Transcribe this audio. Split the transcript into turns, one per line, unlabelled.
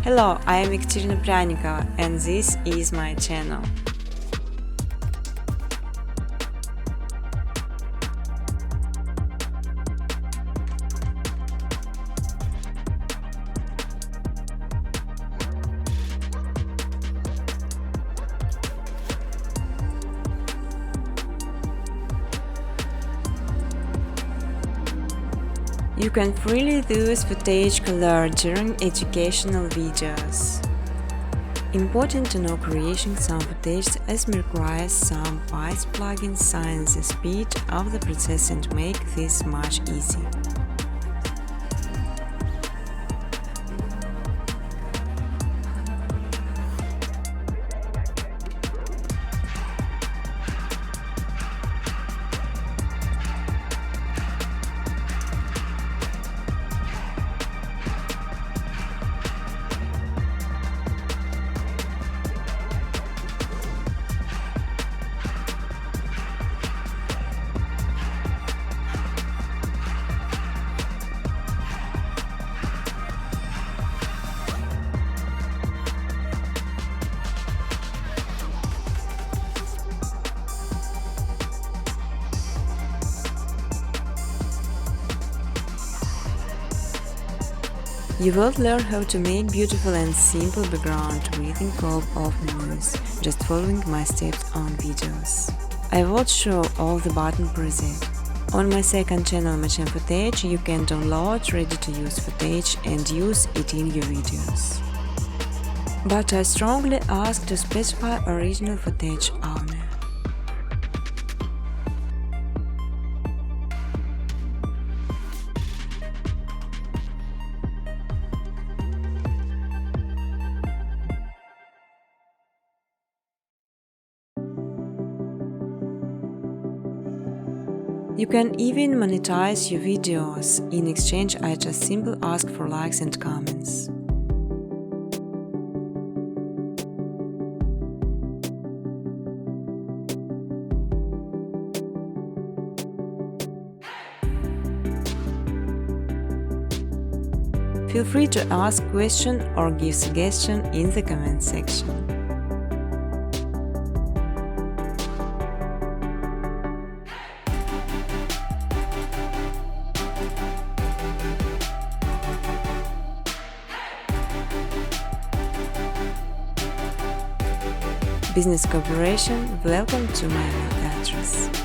Hello, I am Ekaterinka and this is my channel. You can freely use footage color during educational videos. Important to know creating some footage as requires some Python plugins sign the speed of the process and make this much easier. You will learn how to make beautiful and simple background with the help of menus, just following my steps on videos. I will show all the button presets. On my second channel Machine Footage you can download ready-to-use footage and use it in your videos. But I strongly ask to specify original footage only. You can even monetize your videos. In exchange, I just simply ask for likes and comments. Feel free to ask questions or give suggestions in the comment section. Business cooperation, welcome to my email address.